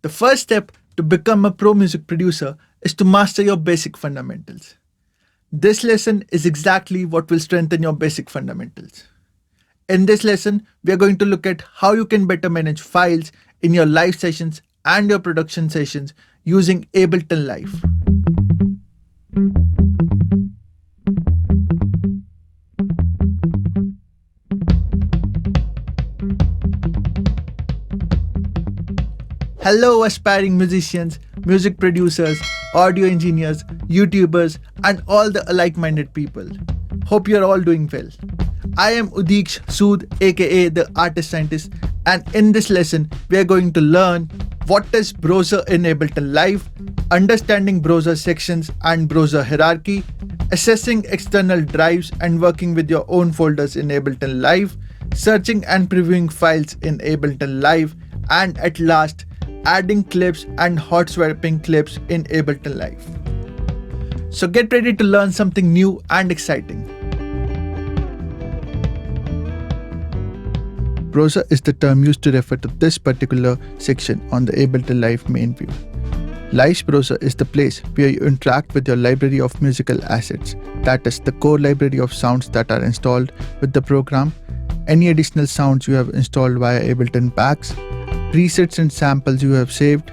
The first step to become a pro music producer is to master your basic fundamentals. This lesson is exactly what will strengthen your basic fundamentals. In this lesson, we are going to look at how you can better manage files in your live sessions and your production sessions using Ableton Live. Hello aspiring musicians, music producers, audio engineers, YouTubers, and all the like-minded people. Hope you're all doing well. I am Udiksh Sood, aka the Artist Scientist, and in this lesson, we are going to learn what is browser in Ableton Live, understanding browser sections and browser hierarchy, assessing external drives and working with your own folders in Ableton Live, searching and previewing files in Ableton Live, and at last, adding clips and hot swapping clips in Ableton Live. So get ready to learn something new and exciting. Browser is the term used to refer to this particular section on the Ableton Live main view. Live's browser is the place where you interact with your library of musical assets, that is, the core library of sounds that are installed with the program, any additional sounds you have installed via Ableton packs, presets and samples you have saved,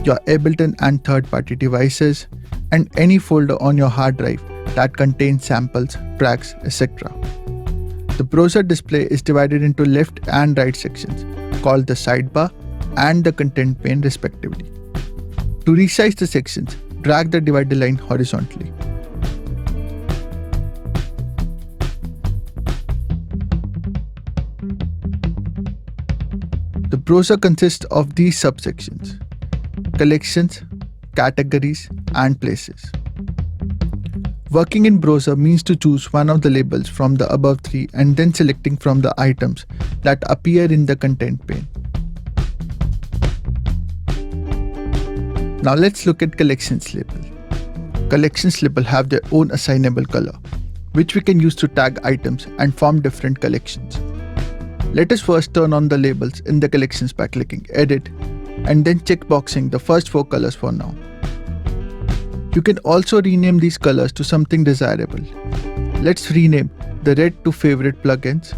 your Ableton and third-party devices, and any folder on your hard drive that contains samples, tracks, etc. The browser display is divided into left and right sections, called the sidebar and the content pane respectively. To resize the sections, drag the divider line horizontally. The browser consists of these subsections: collections, categories, and places. Working in browser means to choose one of the labels from the above three and then selecting from the items that appear in the content pane. Now let's look at collections label. Collections label have their own assignable color, which we can use to tag items and form different collections. Let us first turn on the labels in the collections by clicking Edit and then checkboxing the first 4 colors for now. You can also rename these colors to something desirable. Let's rename the red to favorite plugins,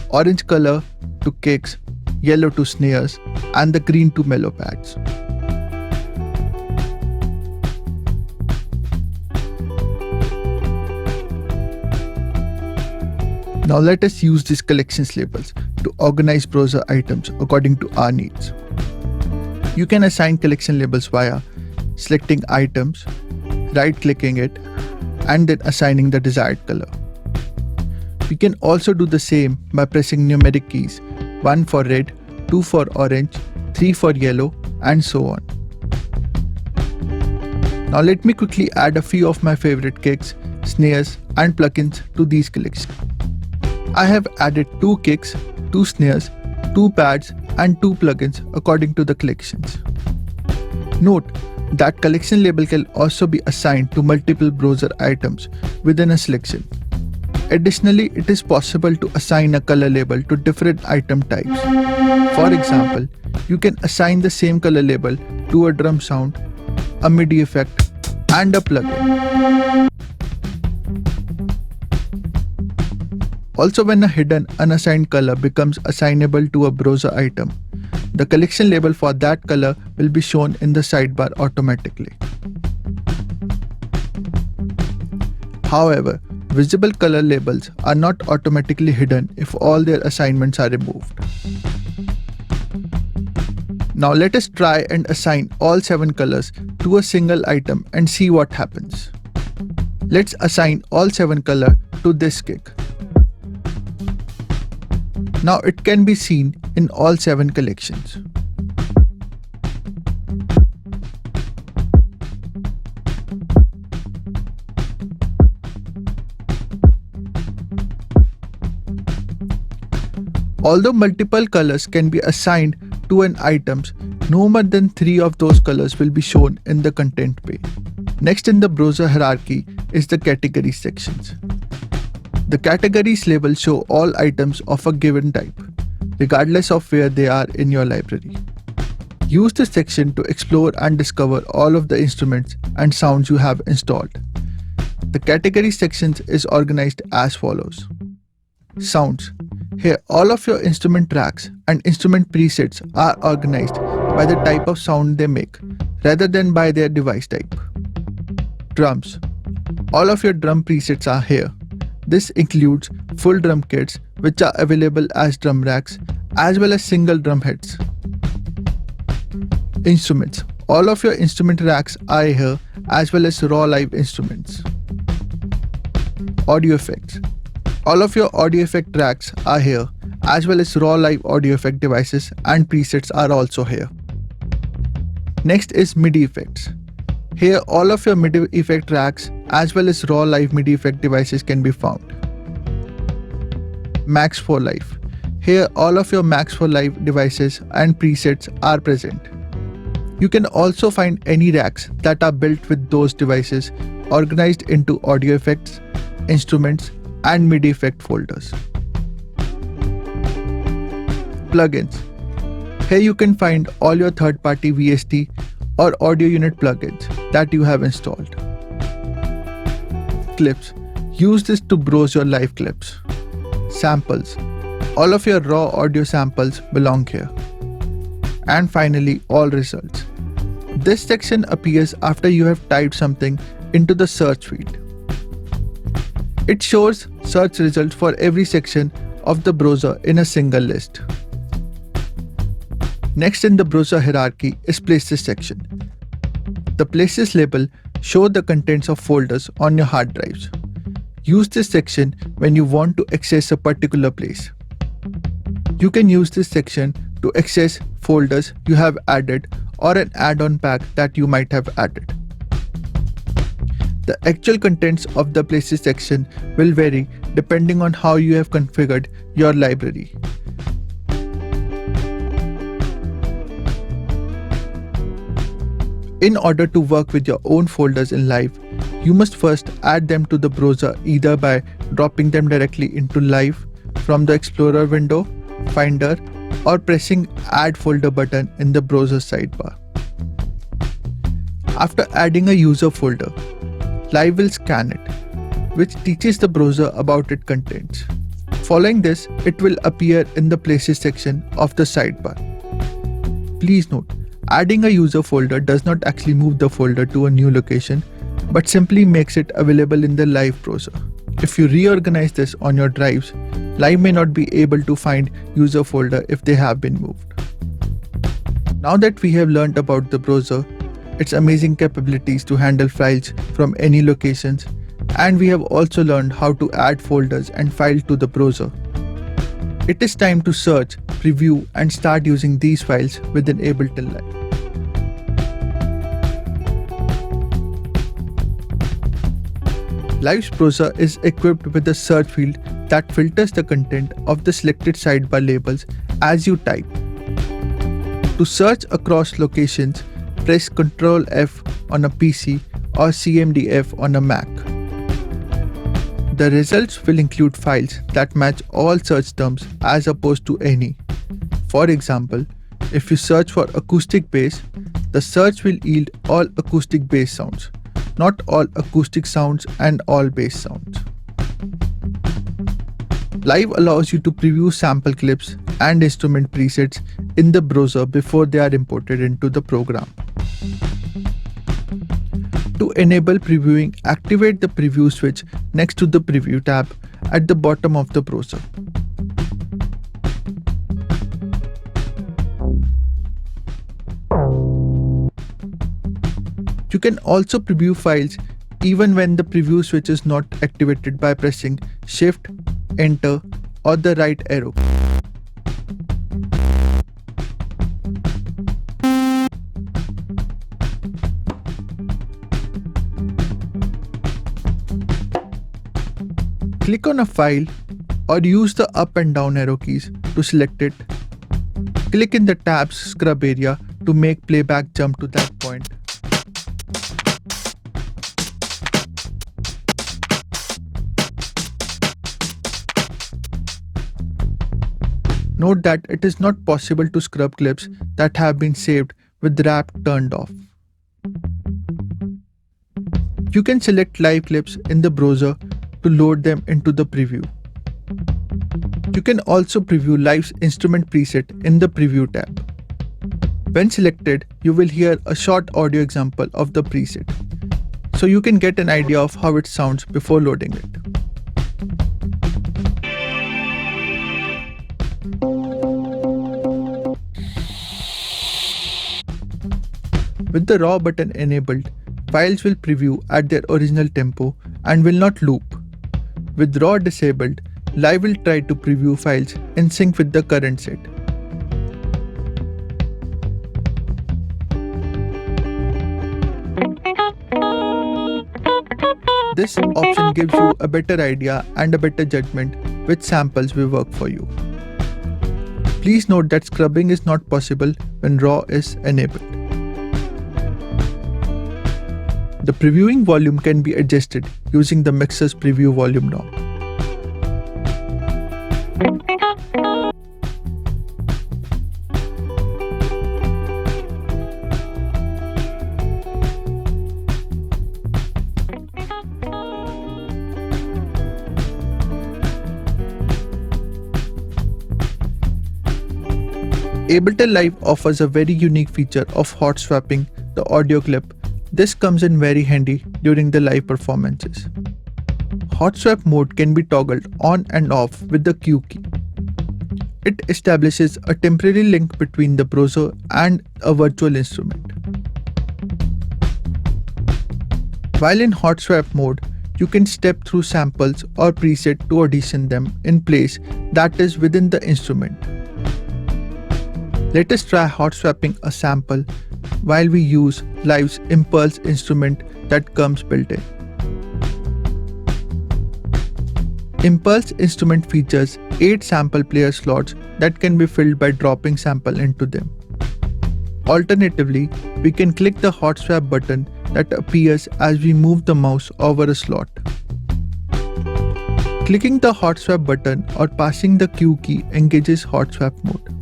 orange color to kicks, yellow to snares, and the green to mellow pads. Now let us use these collections labels to organize browser items according to our needs. You can assign collection labels via selecting items, right-clicking it, and then assigning the desired color. We can also do the same by pressing numeric keys, 1 for red, 2 for orange, 3 for yellow, and so on. Now let me quickly add a few of my favorite kicks, snares, and plugins to these collections. I have added 2 kicks, 2 snares, 2 pads, and 2 plugins according to the collections. Note that collection label can also be assigned to multiple browser items within a selection. Additionally, it is possible to assign a color label to different item types. For example, you can assign the same color label to a drum sound, a Midi effect, and a plugin. Also, when a hidden unassigned color becomes assignable to a browser item, the collection label for that color will be shown in the sidebar automatically. However, visible color labels are not automatically hidden if all their assignments are removed. Now let us try and assign all 7 colors to a single item and see what happens. Let's assign all 7 colors to this kick. Now it can be seen in all 7 collections. Although multiple colors can be assigned to an item, no more than 3 of those colors will be shown in the content pane. Next in the browser hierarchy is the categories sections. The categories label show all items of a given type, regardless of where they are in your library. Use this section to explore and discover all of the instruments and sounds you have installed. The category sections is organized as follows. Sounds. Here all of your instrument tracks and instrument presets are organized by the type of sound they make rather than by their device type. Drums. All of your drum presets are here. This includes full drum kits which are available as drum racks as well as single drum heads. Instruments. All of your instrument racks are here as well as raw live instruments. Audio effects. All of your audio effect tracks are here as well as raw live audio effect devices and presets are also here. Next is Midi Effects. Here all of your Midi effect tracks as well as raw live Midi effect devices can be found. Max for Live. Here all of your Max for Live devices and presets are present. You can also find any racks that are built with those devices organized into audio effects, instruments, and MIDI effect folders. Plugins. Here you can find all your third-party VST or audio unit plugins that you have installed. Clips. Use this to browse your live clips. Samples. All of your raw audio samples belong here. And finally, all results. This section appears after you have typed something into the search field. It shows search results for every section of the browser in a single list. Next in the browser hierarchy is Places section. The Places label shows the contents of folders on your hard drives. Use this section when you want to access a particular place. You can use this section to access folders you have added or an add-on pack that you might have added. The actual contents of the Places section will vary depending on how you have configured your library. In order to work with your own folders in Live, you must first add them to the browser either by dropping them directly into Live from the Explorer window, Finder, or pressing Add Folder button in the browser sidebar. After adding a user folder, Live will scan it, which teaches the browser about its contents. Following this, it will appear in the Places section of the sidebar. Please note, adding a user folder does not actually move the folder to a new location, but simply makes it available in the Live browser. If you reorganize this on your drives, Live may not be able to find user folder if they have been moved. Now that we have learned about the browser, its amazing capabilities to handle files from any locations, and we have also learned how to add folders and files to the browser, it is time to search, preview, and start using these files within Ableton Live. Live's browser is equipped with a search field that filters the content of the selected sidebar labels as you type. To search across locations, press Ctrl F on a PC or CMD F on a Mac. The results will include files that match all search terms as opposed to any. For example, if you search for acoustic bass, the search will yield all acoustic bass sounds, not all acoustic sounds and all bass sounds. Live allows you to preview sample clips and instrument presets in the browser before they are imported into the program. To enable previewing, activate the preview switch next to the preview tab at the bottom of the browser. You can also preview files even when the preview switch is not activated by pressing Shift, Enter, or the right arrow. Click on a file or use the up and down arrow keys to select it. Click in the tab's scrub area to make playback jump to that point. Note that it is not possible to scrub clips that have been saved with wrap turned off. You can select live clips in the browser to load them into the preview. You can also preview Live's instrument preset in the Preview tab. When selected, you will hear a short audio example of the preset, so you can get an idea of how it sounds before loading it. With the raw button enabled, files will preview at their original tempo and will not loop. With raw disabled, Live will try to preview files in sync with the current set. This option gives you a better idea and a better judgment which samples will work for you. Please note that scrubbing is not possible when raw is enabled. The previewing volume can be adjusted using the mixer's preview volume knob. Ableton Live offers a very unique feature of hot swapping the audio clip. This comes in very handy during the live performances. Hot swap mode can be toggled on and off with the Q key. It establishes a temporary link between the browser and a virtual instrument. While in hot swap mode, you can step through samples or preset to audition them in place that is within the instrument. Let us try hot swapping a sample while we use Live's Impulse instrument that comes built in. Impulse instrument features 8 sample player slots that can be filled by dropping sample into them. Alternatively, we can click the hot swap button that appears as we move the mouse over a slot. Clicking the hot swap button or passing the Q key engages hot swap mode.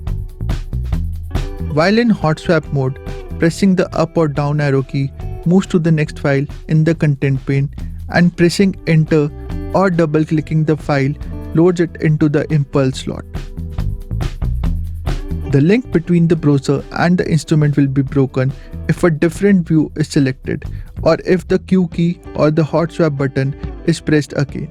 While in hot swap mode, pressing the up or down arrow key moves to the next file in the content pane, and pressing enter or double-clicking the file loads it into the impulse slot. The link between the browser and the instrument will be broken if a different view is selected or if the Q key or the hot swap button is pressed again.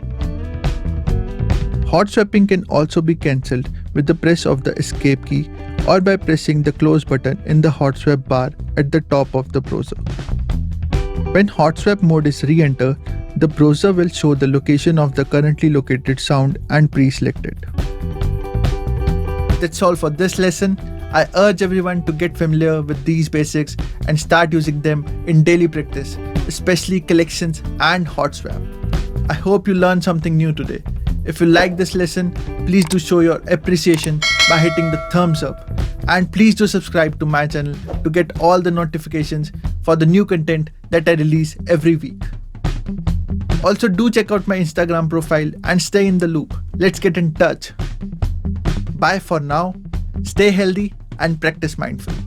Hot swapping can also be cancelled with the press of the escape key or by pressing the close button in the hot swap bar at the top of the browser. When hot swap mode is re-entered, the browser will show the location of the currently located sound and pre-select it. That's all for this lesson. I urge everyone to get familiar with these basics and start using them in daily practice, especially collections and hot swap. I hope you learned something new today. If you like this lesson, please do show your appreciation by hitting the thumbs up. And please do subscribe to my channel to get all the notifications for the new content that I release every week. Also, do check out my Instagram profile and stay in the loop. Let's get in touch. Bye for now. Stay healthy and practice mindfully.